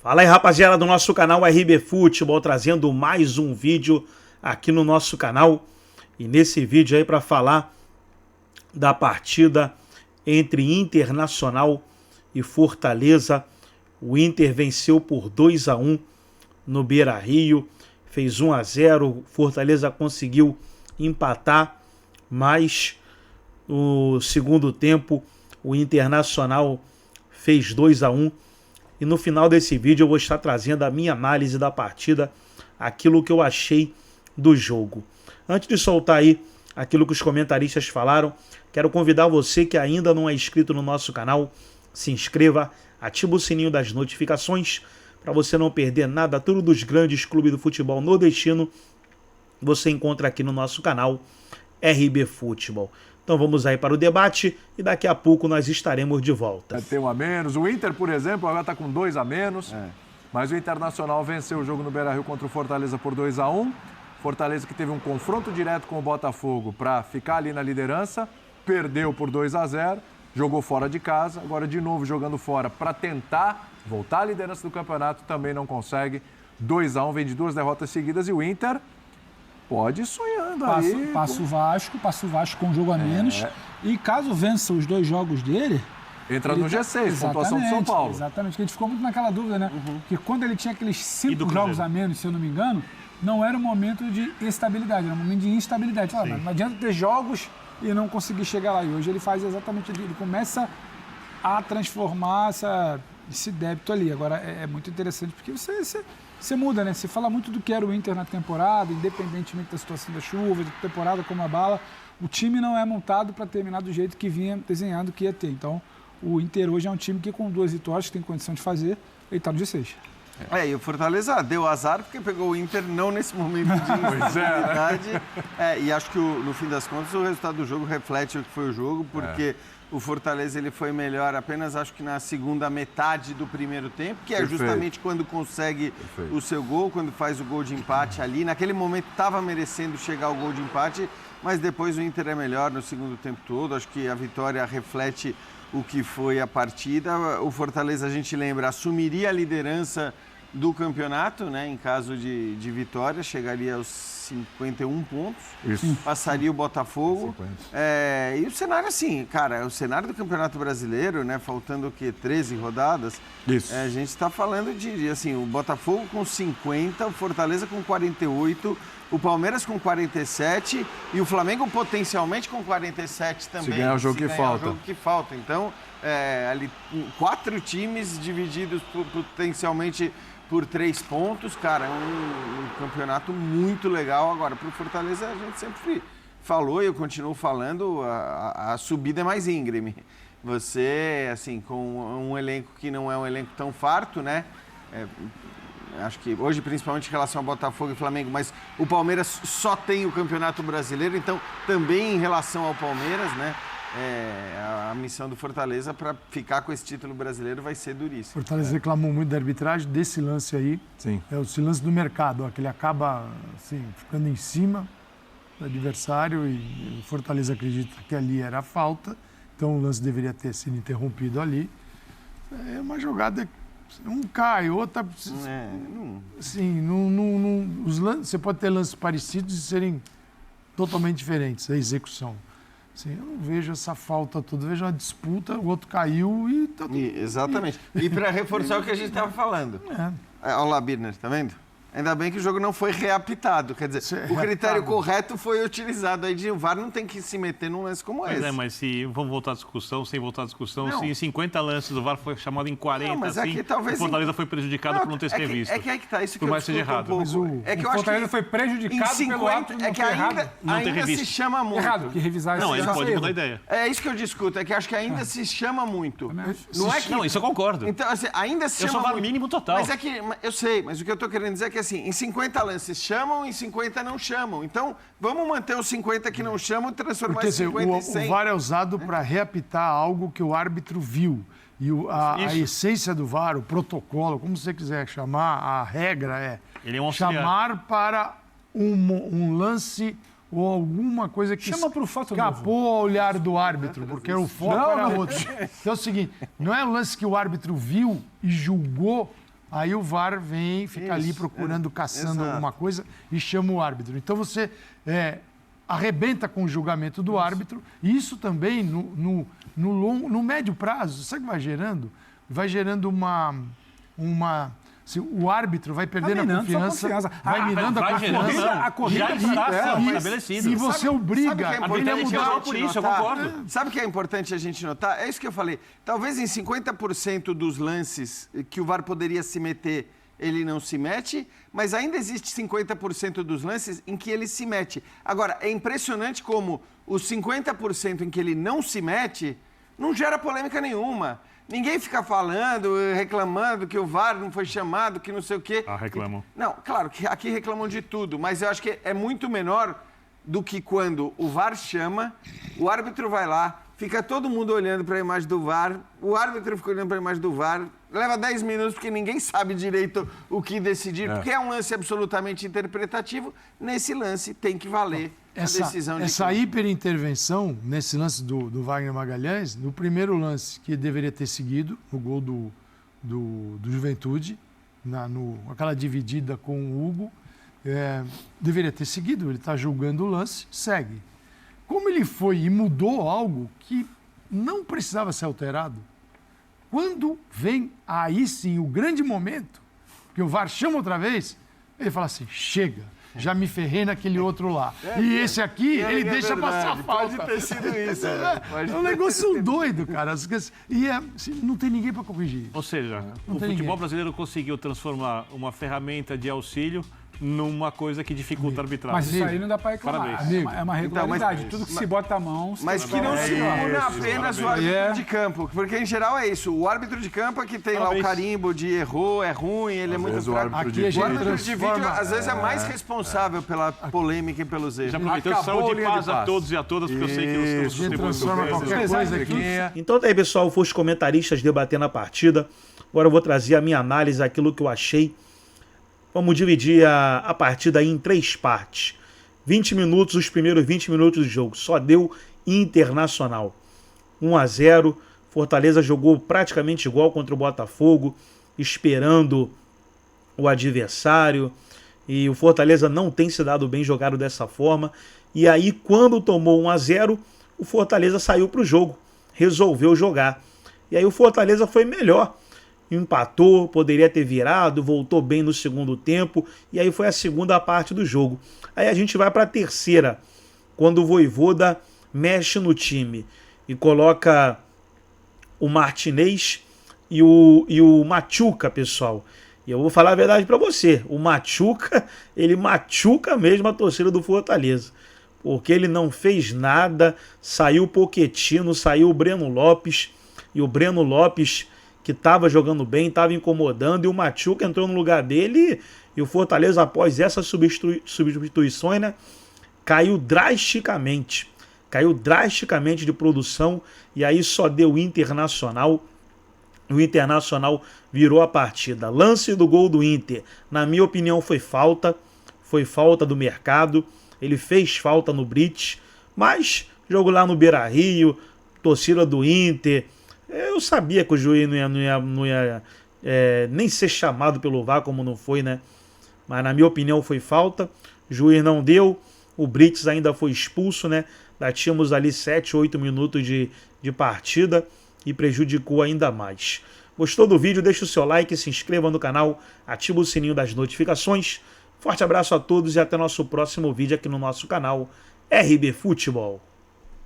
Fala aí, rapaziada do nosso canal RB Futebol, trazendo mais um vídeo aqui no nosso canal. E nesse vídeo aí para falar da partida entre Internacional e Fortaleza. O Inter venceu por 2-1 no Beira-Rio, fez 1-0, Fortaleza conseguiu empatar, mas no segundo tempo o Internacional fez 2-1. E no final desse vídeo eu vou estar trazendo a minha análise da partida, aquilo que eu achei do jogo. Antes de soltar aí aquilo que os comentaristas falaram, quero convidar você que ainda não é inscrito no nosso canal, se inscreva, ativa o sininho das notificações para você não perder nada. Tudo dos grandes clubes do futebol nordestino você encontra aqui no nosso canal RB Futebol. Então vamos aí para o debate e daqui a pouco nós estaremos de volta. Tem um a menos. O Inter, por exemplo, agora está com 2 a menos. Mas o Internacional venceu o jogo no Beira-Rio contra o Fortaleza por 2-1. Fortaleza que teve um confronto direto com o Botafogo para ficar ali na liderança. Perdeu por 2-0. Jogou fora de casa. Agora de novo jogando fora para tentar voltar à liderança do campeonato. Também não consegue. 2-1, vem de 2 derrotas seguidas. E o Inter pode ir sonhando aí. Passa o Vasco com um jogo a menos. E caso vença os 2 jogos dele... Entra no G6, pontuação do São Paulo. Exatamente, que a gente ficou muito naquela dúvida, né? Que quando ele tinha aqueles 5 jogos a menos, se eu não me engano, não era um momento de estabilidade, era um momento de instabilidade. Fala, não adianta ter jogos e não conseguir chegar lá. E hoje ele faz exatamente isso. Ele começa a transformar esse débito ali. Agora, é muito interessante, porque você muda, né? Você fala muito do que era o Inter na temporada, independentemente da situação da chuva, da temporada como a bala. O time não é montado para terminar do jeito que vinha desenhando que ia ter. Então, o Inter hoje é um time que com 2 vitórias, que tem condição de fazer, ele está no G6. E o Fortaleza deu azar porque pegou o Inter não nesse momento de instabilidade. E acho que no fim das contas o resultado do jogo reflete o que foi o jogo, porque o Fortaleza ele foi melhor apenas acho que na segunda metade do primeiro tempo, que é justamente quando consegue o seu gol, quando faz o gol de empate ali. Naquele momento estava merecendo chegar ao gol de empate, mas depois o Inter é melhor no segundo tempo todo. Acho que a vitória reflete o que foi a partida. O Fortaleza, a gente lembra, assumiria a liderança do campeonato, né? Em caso de vitória, chegaria aos 51 pontos, passaria o Botafogo. E o cenário assim, cara, o cenário do Campeonato Brasileiro, né? Faltando o quê? 13 rodadas. A gente está falando de, assim, o Botafogo com 50, o Fortaleza com 48, o Palmeiras com 47 e o Flamengo potencialmente com 47 também. Se ganhar o jogo que falta. Então, ali 4 times divididos potencialmente por 3 pontos, cara, um campeonato muito legal. Agora, para o Fortaleza, a gente sempre falou e eu continuo falando, a subida é mais íngreme. Você, assim, com um elenco que não é um elenco tão farto, né? Acho que hoje, principalmente em relação ao Botafogo e Flamengo, mas o Palmeiras só tem o Campeonato Brasileiro, então também em relação ao Palmeiras, né? A missão do Fortaleza para ficar com esse título brasileiro vai ser duríssimo. Fortaleza reclamou muito da arbitragem desse lance aí. Sim. É esse lance do mercado, que ele acaba assim, ficando em cima do adversário e o Fortaleza acredita que ali era falta, então o lance deveria ter sido interrompido ali. É uma jogada, um cai, outra... Assim, os lances, você pode ter lances parecidos e serem totalmente diferentes, a execução. Assim, eu não vejo essa falta toda, eu vejo uma disputa, o outro caiu e tá tudo... Exatamente. E para reforçar o que a gente estava falando. Olha lá, Birner, tá vendo? Ainda bem que o jogo não foi reapitado. Quer dizer, o critério correto foi utilizado. Aí o VAR não tem que se meter num lance como esse. Mas se vamos voltar à discussão, sem voltar à discussão, se em 50 lances o VAR foi chamado em 40, mas assim, talvez o Fortaleza foi prejudicado por não ter se revisto. É que aí que tá, isso por que mais seja errado. Mas o Fortaleza foi prejudicado pelo ato não ter errado. Ainda se chama muito. Errado, que revisar isso. Não, ele pode mudar a ideia. É isso que eu discuto, é que acho que ainda se chama muito. Não, isso eu concordo. Então, assim, ainda se chama muito. Eu sou VAR mínimo total. Mas é que, eu sei, mas o que eu tô querendo dizer é que, assim, em 50 lances chamam e 50 não chamam. Então, vamos manter os 50 que não chamam e transformar em 50 em 100. O VAR é usado para reapitar algo que o árbitro viu. E a essência do VAR, o protocolo, como você quiser chamar, a regra é chamar para um lance ou alguma coisa que escapou ao olhar do árbitro, porque o foco era outro. Então é o seguinte, não é um lance que o árbitro viu e julgou Aí o VAR vem, fica ali procurando, caçando alguma coisa e chama o árbitro. Então você arrebenta com o julgamento do árbitro. E isso também, no médio prazo, sabe o que vai gerando? Vai gerando o árbitro vai perdendo a confiança, vai minando a confiança. A corrida já está estabelecida. E você obriga a mudar. Por isso, eu concordo. Sabe o que é importante a gente notar? É isso que eu falei. Talvez em 50% dos lances que o VAR poderia se meter, ele não se mete, mas ainda existe 50% dos lances em que ele se mete. Agora, é impressionante como os 50% em que ele não se mete não gera polêmica nenhuma. Ninguém fica falando, reclamando que o VAR não foi chamado, que não sei o quê. Reclamam. Não, claro, que aqui reclamam de tudo, mas eu acho que é muito menor do que quando o VAR chama, o árbitro vai lá, fica todo mundo olhando para a imagem do VAR, o árbitro fica olhando para a imagem do VAR, leva 10 minutos porque ninguém sabe direito o que decidir, porque é um lance absolutamente interpretativo. Nesse lance tem que valer a decisão de essa hiperintervenção nesse lance do Wagner Magalhães, no primeiro lance que deveria ter seguido, no gol do Juventude, aquela dividida com o Hugo, deveria ter seguido, ele está julgando o lance, segue. Como ele foi e mudou algo que não precisava ser alterado, quando vem aí sim o grande momento, que o VAR chama outra vez, ele fala assim, chega. Já me ferrei naquele outro lá. E esse aqui, ele deixa passar a falta. Pode ter sido isso. É um negócio doido, cara. E não tem ninguém para corrigir. Ou seja, o futebol brasileiro conseguiu transformar uma ferramenta de auxílio numa coisa que dificulta a arbitragem. Mas isso aí não dá para reclamar. É uma regularidade. Então, tudo que se bota a mão... Mas que não se une apenas o árbitro de campo. Porque, em geral, é isso. O árbitro de campo é que tem lá o carimbo de errou, é ruim, ele é muito fraco. O árbitro de vídeo, às vezes, é mais responsável pela polêmica e pelos erros. Já aproveitando, saúde e paz a todos e a todas, porque eu sei que nós estamos transforma qualquer coisa aqui. Então daí, pessoal, foram os comentaristas debatendo a partida. Agora eu vou trazer a minha análise, aquilo que eu achei. Vamos dividir a partida aí em 3 partes. 20 minutos, os primeiros 20 minutos do jogo. Só deu Internacional. 1-0. Fortaleza jogou praticamente igual contra o Botafogo, esperando o adversário. E o Fortaleza não tem se dado bem jogado dessa forma. E aí, quando tomou 1-0, o Fortaleza saiu para o jogo. Resolveu jogar. E aí o Fortaleza foi melhor. Empatou, poderia ter virado, voltou bem no segundo tempo, e aí foi a segunda parte do jogo. Aí a gente vai para a terceira, quando o Vojvoda mexe no time e coloca o Martinez e o Machuca, pessoal. E eu vou falar a verdade para você, o Machuca, ele machuca mesmo a torcida do Fortaleza, porque ele não fez nada, saiu o Pochettino, saiu o Breno Lopes, e o Breno Lopes, que estava jogando bem, estava incomodando, e o Machuca entrou no lugar dele, e o Fortaleza, após essas substituições, né, caiu drasticamente de produção, e aí só deu Internacional. O Internacional virou a partida. Lance do gol do Inter, na minha opinião, foi falta do Mercado, ele fez falta no Brits, mas jogo lá no Beira-Rio, torcida do Inter. Eu sabia que o juiz não ia nem ser chamado pelo VAR, como não foi, né? Mas na minha opinião foi falta. O juiz não deu. O Brits ainda foi expulso, né? Já tínhamos ali 7, 8 minutos de partida e prejudicou ainda mais. Gostou do vídeo? Deixa o seu like, se inscreva no canal, ativa o sininho das notificações. Forte abraço a todos e até nosso próximo vídeo aqui no nosso canal RB Futebol.